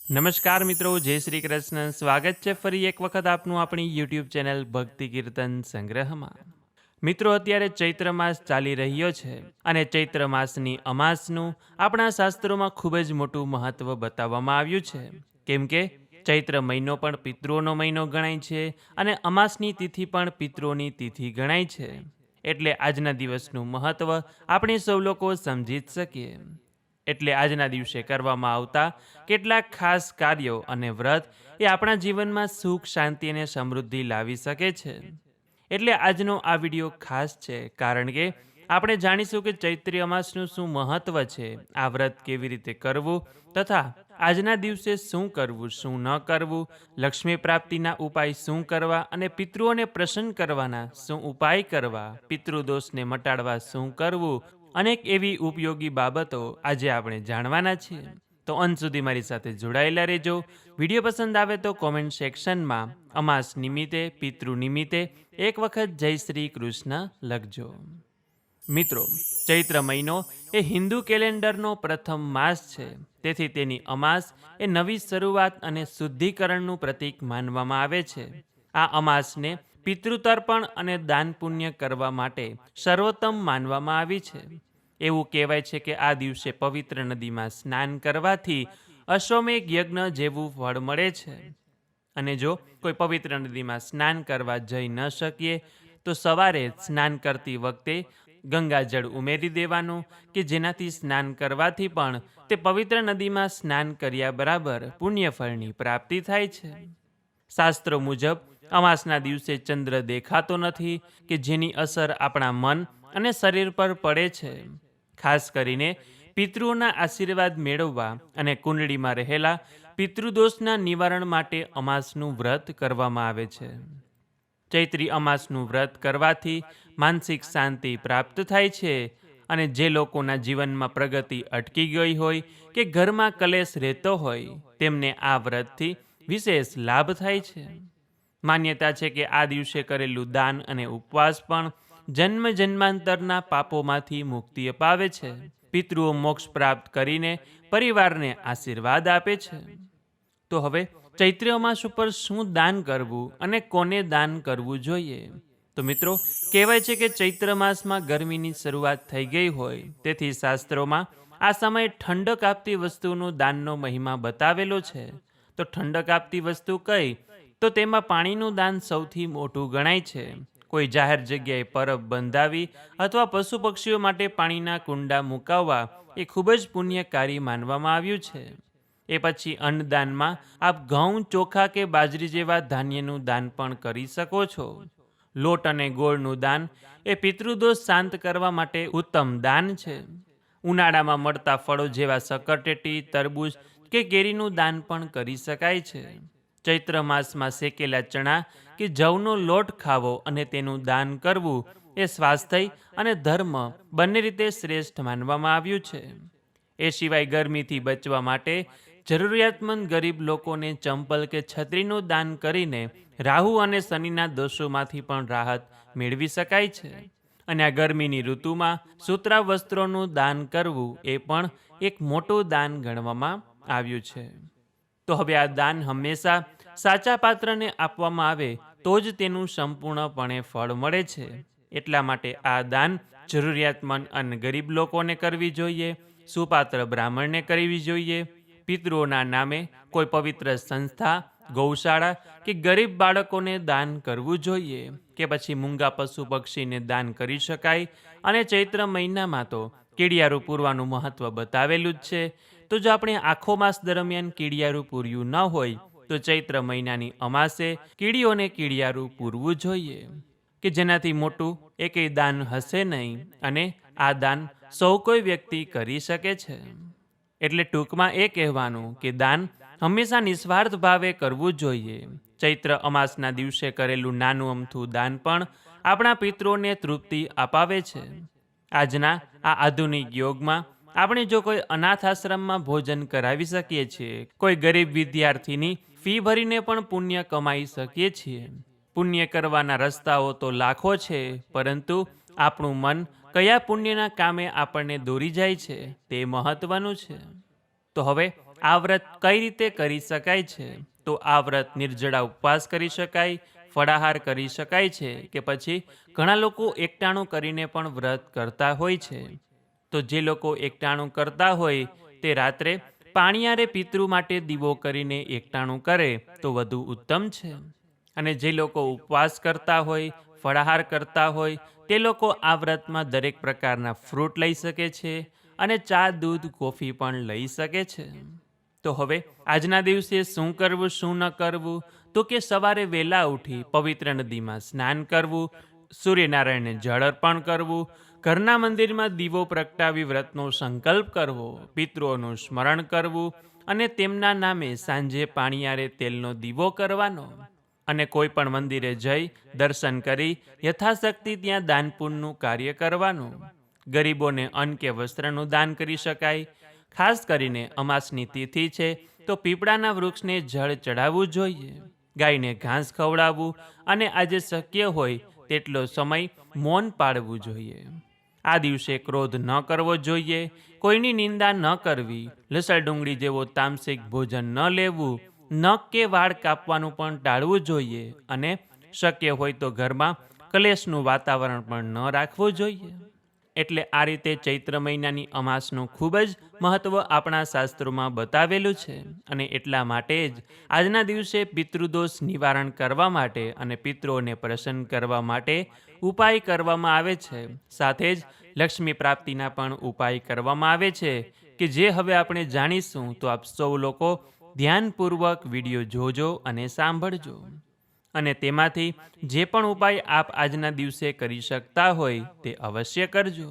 નમસ્કાર મિત્રો, જય શ્રી કૃષ્ણ. સ્વાગત છે ફરી એક વખત આપનું આપણી યુટ્યુબ ચેનલ ભક્તિ કીર્તન સંગ્રહમાં. મિત્રો, અત્યારે ચૈત્ર માસ ચાલી રહ્યો છે અને ચૈત્ર માસની અમાસનું આપણા શાસ્ત્રોમાં ખૂબ જ મોટું મહત્વ બતાવવામાં આવ્યું છે. કેમ કે ચૈત્ર મહિનો પણ પિતૃઓનો મહિનો ગણાય છે અને અમાસની તિથિ પણ પિતૃઓની તિથિ ગણાય છે. એટલે આજના દિવસનું મહત્વ આપણે સૌ લોકો સમજી જ શકીએ. એટલે આજના દિવસે કરવામાં આવતા કેટલાક ખાસ કાર્યો અને વ્રત એ આપણા જીવનમાં સુખ, શાંતિ અને સમૃદ્ધિ લાવી શકે છે. એટલે આજનો આ વિડીયો ખાસ છે, કારણ કે આપણે જાણીશું કે ચૈત્રી અમાસનું શું મહત્વ છે, આ વ્રત કેવી રીતે કરવું તથા આજના દિવસે શું કરવું, શું ન કરવું, લક્ષ્મી પ્રાપ્તિના ઉપાય શું કરવા અને પિતૃઓને પ્રસન્ન કરવાના શું ઉપાય કરવા, પિતૃદોષને મટાડવા શું કરવું, અનેક એવી ઉપયોગી બાબતો આજે આપણે જાણવાના છીએ. તો અંત સુધી મારી સાથે જોડાયેલા રહેજો. વિડીયો પસંદ આવે તો કોમેન્ટ સેક્શનમાં અમાસ નિમિત્તે, પિતૃ નિમિત્તે એક વખત જય શ્રી કૃષ્ણ લખજો. મિત્રો, ચૈત્ર મહિનો એ હિન્દુ કેલેન્ડરનો પ્રથમ માસ છે. તેથી તેની અમાસ એ નવી શરૂઆત અને શુદ્ધિકરણનું પ્રતીક માનવામાં આવે છે. આ અમાસને પિતૃતર્પણ અને દાન પુણ્ય કરવા માટે સર્વોત્તમ માનવામાં આવી છે. એવું કહેવાય છે કે આ દિવસે પવિત્ર નદીમાં સ્નાન કરવાથી અશ્વમેઘ યજ્ઞ જેવું ફળ મળે છે. અને જો કોઈ પવિત્ર નદીમાં સ્નાન કરવા જઈ ન શકીએ તો સવારે સ્નાન કરતી વખતે ગંગાજળ ઉમેરી દેવાનું, કે જેનાથી સ્નાન કરવાથી પણ તે પવિત્ર નદીમાં સ્નાન કર્યા બરાબર પુણ્યફળની પ્રાપ્તિ થાય છે. શાસ્ત્રો મુજબ અમાસના દિવસે ચંદ્ર દેખાતો નથી, કે જેની અસર આપણા મન અને શરીર પર પડે છે. ખાસ કરીને પિતૃઓના આશીર્વાદ મેળવવા અને કુંડળીમાં રહેલા પિતૃદોષના નિવારણ માટે અમાસનું વ્રત કરવામાં આવે છે. ચૈત્રી અમાસનું વ્રત કરવાથી માનસિક શાંતિ પ્રાપ્ત થાય છે અને જે લોકોના જીવનમાં પ્રગતિ અટકી ગઈ હોય કે ઘરમાં કલેશ રહેતો હોય તેમને આ વ્રતથી વિશેષ લાભ થાય છે. માન્યતા છે કે આ દિવસે કરેલું દાન અને ઉપવાસ પણ જન્મ જન્માંતરના પાપોમાંથી મુક્તિ અપાવે છે. પિતૃઓ મોક્ષ પ્રાપ્ત કરીને પરિવારને આશીર્વાદ આપે છે. તો હવે ચૈત્ર અમાસ ઉપર શું દાન કરવું અને કોને દાન કરવું જોઈએ? તો મિત્રો, કહેવાય છે કે ચૈત્ર માસમાં ગરમીની શરૂઆત થઈ ગઈ હોય, તેથી શાસ્ત્રોમાં આ સમયે ઠંડક આપતી વસ્તુનું દાનનો મહિમા બતાવેલો છે. તો ઠંડક આપતી વસ્તુ કઈ? તો તેમાં પાણીનું દાન સૌથી મોટું ગણાય છે. કોઈ જાહેર જગ્યાએ પરબ બંધાવી અથવા પશુ પક્ષીઓ માટે પાણીના કુંડા મુકાવવા એ ખૂબ જ પુણ્યકારી માનવામાં આવ્યું છે. એ પછી અન્નદાનમાં આપ ઘઉં, ચોખા કે બાજરી જેવા ધાન્યનું દાન પણ કરી શકો છો. લોટ અને ગોળનું દાન એ પિતૃદોષ શાંત કરવા માટે ઉત્તમ દાન છે. ઉનાળામાં મળતા ફળો જેવા સકરટેટી, તરબૂચ કે કેરીનું દાન પણ કરી શકાય છે. ચૈત્ર માસમાં શેકેલા ચણા કે જવનો લોટ ખાવો અને તેનું દાન કરવું એ સ્વાસ્થ્ય અને ધર્મ બંને રીતે શ્રેષ્ઠ માનવામાં આવ્યું છે. એ સિવાય ગરમીથી બચવા માટે જરૂરિયાતમંદ ગરીબ લોકોને ચંપલ કે છત્રીનું દાન કરીને રાહુ અને શનિના દોષોમાંથી પણ રાહત મેળવી શકાય છે. અને આ ગરમીની ઋતુમાં સૂતરા વસ્ત્રોનું દાન કરવું એ પણ એક મોટું દાન ગણવામાં આવ્યું છે. તો હવે આ દાન હંમેશા સાચા પાત્રને આપવામાં આવે તો જ તેનું સંપૂર્ણપણે ફળ મળે છે. એટલા માટે આ દાન જરૂરિયાતમંદ અને ગરીબ લોકોને કરવી જોઈએ, સુપાત્ર બ્રાહ્મણને કરવી જોઈએ, પિતૃઓના નામે કોઈ પવિત્ર સંસ્થા, ગૌશાળા કે ગરીબ બાળકોને દાન કરવું જોઈએ, કે પછી મૂંગા પશુ પક્ષીને દાન કરી શકાય. અને ચૈત્ર મહિનામાં તો કીડિયારું પૂરવાનું મહત્વ બતાવેલું જ છે. તો જો આપણે આખો માસ દરમિયાન કીડિયારું પૂર્યું ન હોય તો ચૈત્ર મહિનાની અમાસે કીડીઓને કીડિયારું પૂરવું જોઈએ, કે જેનાથી મોટું એકેય દાન હશે નહીં અને આ દાન સૌ કોઈ વ્યક્તિ કરી શકે છે. એટલે ટૂંકમાં એ કહેવાનું કે દાન હંમેશા નિસ્વાર્થ ભાવે કરવું જોઈએ. ચૈત્ર અમાસના દિવસે કરેલું નાનું અમથું દાન પણ આપણા પિતૃઓને તૃપ્તિ અપાવે છે. આજના આ આધુનિક યુગમાં આપણે જો કોઈ અનાથ આશ્રમમાં ભોજન કરાવી શકીએ છીએ, કોઈ ગરીબ વિદ્યાર્થીની ફી ભરીને પણ પુણ્ય કમાઈ શકીએ છીએ. પુણ્ય કરવાના રસ્તાઓ તો લાખો છે, પરંતુ આપણું મન કયા પુણ્યના કામે આપણને દોરી જાય છે તે મહત્વનું છે. તો હવે આ વ્રત કઈ રીતે કરી શકાય છે? તો આ વ્રત નિર્જળા ઉપવાસ કરી શકાય, ફળાહાર કરી શકાય છે, કે પછી ઘણા લોકો એકટાણું કરીને પણ વ્રત કરતા હોય છે. તો જે લોકો એકટાણું કરતા હોય તે રાત્રે પાણિયારે પિતૃ માટે દીવો કરીને એકટાણું કરે તો વધુ ઉત્તમ છે. અને જે લોકો ઉપવાસ કરતા હોય, ફળાહાર કરતા હોય, તે લોકો આ વ્રતમાં દરેક પ્રકારના ફ્રૂટ લઈ શકે છે અને ચા, દૂધ, કોફી પણ લઈ શકે છે. તો હવે આજના દિવસે શું કરવું, શું ન કરવું? તો કે સવારે વહેલા ઉઠી પવિત્ર નદીમાં સ્નાન કરવું, સૂર્યનારાયણને જળ અર્પણ કરવું, ઘરના મંદિરમાં દીવો પ્રગટાવી વ્રતનો સંકલ્પ કરવો, પિતૃઓનું સ્મરણ કરવું અને તેમના નામે સાંજે પાણિયારે તેલનો દીવો કરવાનો. અને કોઈ પણ મંદિરે જઈ દર્શન કરી યથાશક્તિ ત્યાં દાન પુણ્યનું કાર્ય કરવાનું. ગરીબોને અન્ન કે વસ્ત્રનું દાન કરી શકાય. ખાસ કરીને અમાસની તિથિ છે તો પીપળાના વૃક્ષને જળ ચડાવવું જોઈએ, ગાયને ઘાસ ખવડાવવું અને આજે શક્ય હોય તેટલો સમય મૌન પાળવું જોઈએ. આ દિવસે ક્રોધ ન કરવો જોઈએ, કોઈની નિંદા ન કરવી, લસણ ડુંગળી જેવો તામસિક ભોજન ન લેવું, નખ કે વાળ કાપવાનું પણ ટાળવું જોઈએ અને શક્ય હોય તો ઘરમાં કલેશનું વાતાવરણ પણ ન રાખવું જોઈએ. એટલે આ રીતે ચૈત્ર મહિનાની અમાસનું ખૂબ જ મહત્ત્વ આપણા શાસ્ત્રોમાં બતાવેલું છે. અને એટલા માટે જ આજના દિવસે પિતૃદોષ નિવારણ કરવા માટે અને પિતૃઓને પ્રસન્ન કરવા માટે ઉપાય કરવામાં આવે છે. સાથે જ લક્ષ્મી પ્રાપ્તિના પણ ઉપાય કરવામાં આવે છે કે જે હવે આપણે જાણીશું. તો આપ સૌ લોકો ધ્યાનપૂર્વક વિડીયો જોજો અને સાંભળજો. અને તેમાંથી જે પણ ઉપાય આપ આજના દિવસે કરી શકતા હોય તે અવશ્ય કરજો.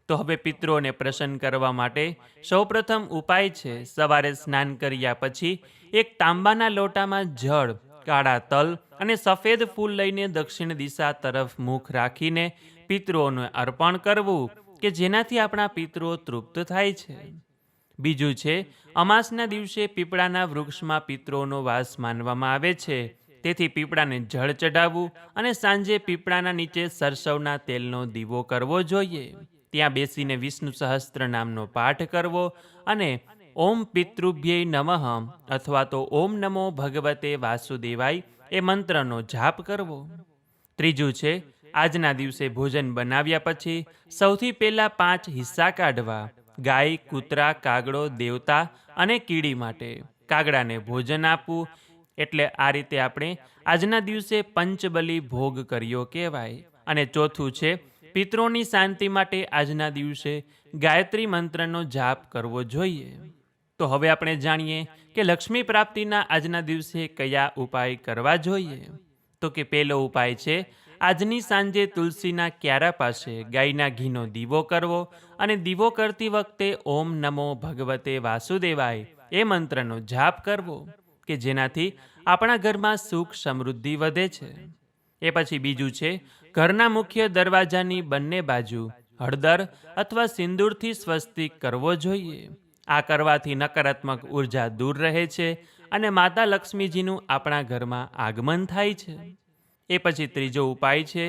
તો હવે પિતૃઓને પ્રસન્ન કરવા માટે સૌપ્રથમ ઉપાય છે, સવારે સ્નાન કર્યા પછી એક તાંબાના લોટામાં જળ, કાળા તલ અને સફેદ ફૂલ લઈને દક્ષિણ દિશા તરફ મુખ રાખીને પિતૃઓને અર્પણ કરવું કે જેનાથી આપણા પિતૃઓ તૃપ્ત થાય છે. બીજું છે, અમાસના દિવસે પીપળાના વૃક્ષમાં પિતૃઓનો વાસ માનવામાં આવે છે, તેથી પીપળાને જળ ચડાવવું અને સાંજે પીપળાના નીચે સરસવના તેલનો દીવો કરવો જોઈએ. ત્યાં બેસીને વિષ્ણુ સહસ્ત્ર નામનો પાઠ કરવો અને ઓમ પિતૃભ્યય નમઃ અથવા તો ઓમ નમો ભગવતે વાસુદેવાય એ મંત્રનો જાપ કરવો. ત્રીજું છે, આજના દિવસે ભોજન બનાવ્યા પછી સૌથી પહેલાં 5 હિસ્સા કાઢવા. ગાય, કૂતરા, કાગડો, દેવતા અને કીડી માટે કાગડાને ભોજન આપવું. એટલે આ રીતે આપણે આજના દિવસે પંચબલી ભોગ કર્યો કહેવાય. અને ચોથું છે, પિતૃઓની શાંતિ માટે આજના દિવસે ગાયત્રી મંત્રનો જાપ કરવો જોઈએ. તો હવે આપણે જાણીએ કે લક્ષ્મી પ્રાપ્તિના આજના દિવસે કયા ઉપાય કરવા જોઈએ. તો કે પહેલો ઉપાય છે, આજની સાંજે તુલસીના ક્યારા પાસે ગાયના ઘીનો દીવો કરવો અને દીવો કરતી વખતે ઓમ નમો ભગવતે વાસુદેવાય એ મંત્રનો જાપ કરવો કે જેનાથી આપણા ઘરમાં સુખ સમૃદ્ધિ વધે છે. એ પછી બીજું છે, ઘરના મુખ્ય દરવાજાની બંને બાજુ હળદર અથવા સિંદૂરથી સ્વસ્તિક કરવો જોઈએ. આ કરવાથી નકારાત્મક ઉર્જા દૂર રહે છે અને માતા લક્ષ્મીજીનું આપણા ઘરમાં આગમન થાય છે. એ પછી ત્રીજો ઉપાય છે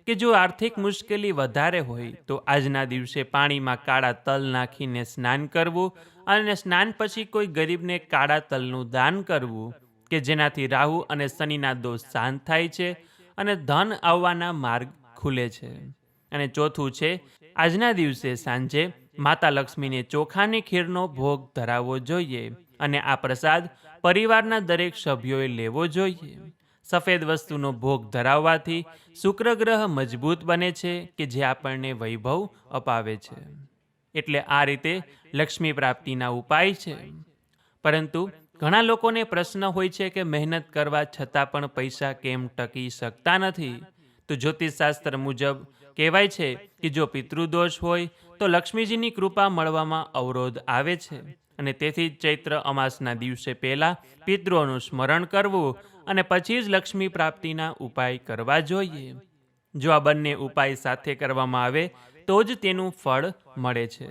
કે જો આર્થિક મુશ્કેલી વધારે હોય તો આજના દિવસે પાણીમાં કાળા તલ નાખીને સ્નાન કરવું અને સ્નાન પછી કોઈ ગરીબને કાળા તલનું દાન કરવું કે જેનાથી રાહુ અને શનિના દોષ શાંત થાય છે અને ધન આવવાના માર્ગ ખુલે છે. અને ચોથું છે, આજના દિવસે સાંજે માતા લક્ષ્મીને ચોખાની ખીરનો ભોગ ધરાવવો જોઈએ અને આ પ્રસાદ પરિવારના દરેક સભ્યોએ લેવો જોઈએ. સફેદ વસ્તુનો ભોગ ધરાવવાથી શુક્ર ગ્રહ મજબૂત બને છે કે જે આપણને વૈભવ અપાવે છે. એટલે આ રીતે લક્ષ્મી પ્રાપ્તિના ઉપાય છે. પરંતુ ઘણા લોકોને પ્રશ્ન હોય છે કે મહેનત કરવા છતાં પણ પૈસા કેમ ટકી શકતા નથી. તો જ્યોતિષશાસ્ત્ર મુજબ કહેવાય છે કે જો પિતૃદોષ હોય તો લક્ષ્મીજીની કૃપા મળવામાં અવરોધ આવે છે અને તેથી જ ચૈત્ર અમાસના દિવસે પહેલાં પિતૃઓનું સ્મરણ કરવું અને પછી જ લક્ષ્મી પ્રાપ્તિના ઉપાય કરવા જોઈએ. જો આ બંને ઉપાય સાથે કરવામાં આવે તો જ તેનું ફળ મળે છે.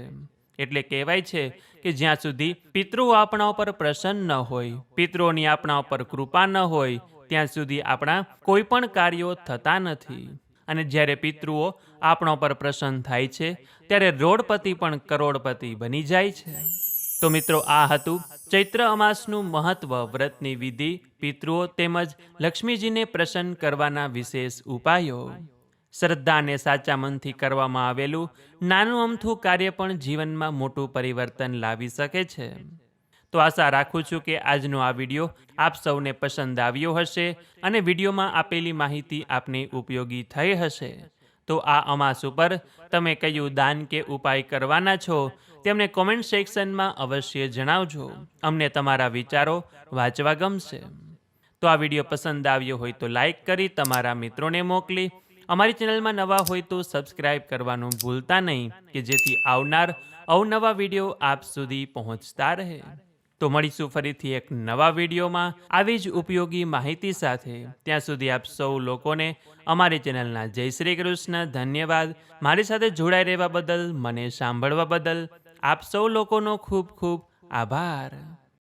એટલે કહેવાય છે કે જ્યાં સુધી પિતૃઓ આપણા ઉપર પ્રસન્ન ન હોય, પિતૃઓની આપણા ઉપર કૃપા ન હોય, ત્યાં સુધી આપણા કોઈ પણ કાર્યો થતા નથી. અને જ્યારે પિતૃઓ આપણા ઉપર પ્રસન્ન થાય છે ત્યારે રોડપતિ પણ કરોડપતિ બની જાય છે. તો મિત્રો આ હતું ચૈત્ર અમાસનું મહત્વ, વ્રતની વિધિ, પિતૃઓ તેમજ લક્ષ્મીજીને પ્રસન્ન કરવાના વિશેષ ઉપાયો. શ્રદ્ધા અને સાચા મનથી કરવામાં આવેલું નાનું અમથું કાર્ય પણ જીવનમાં મોટું પરિવર્તન લાવી શકે છે. તો આશા રાખું છું કે આજનો આ વિડીયો આપ સૌને પસંદ આવ્યો હશે અને વિડીયોમાં આપેલી માહિતી આપને ઉપયોગી થઈ હશે. તો આ અમાસ ઉપર તમે કયું દાન કે ઉપાય કરવાના છો તેમને કોમેન્ટ સેક્શનમાં અવશ્ય જણાવજો. અમને તમારા વિચારો વાંચવા ગમશે. તો આ વિડીયો પસંદ આવ્યો હોય તો લાઈક કરી તમારા મિત્રોને મોકલી, અમારી ચેનલમાં નવા હોય તો સબસ્ક્રાઇબ કરવાનું ભૂલતા નહીં કે જેથી આવનાર અવનવા વિડીયો આપ સુધી પહોંચતા રહે. તો મળીશું ફરીથી એક નવા વિડીયોમાં આવી જ ઉપયોગી માહિતી સાથે. ત્યાં સુધી આપ સૌ લોકોને અમારી ચેનલના જય શ્રી કૃષ્ણ. ધન્યવાદ. મારી સાથે જોડાઈ રહેવા બદલ, મને સાંભળવા બદલ આપ સૌ લોકોનો ખૂબ ખૂબ આભાર.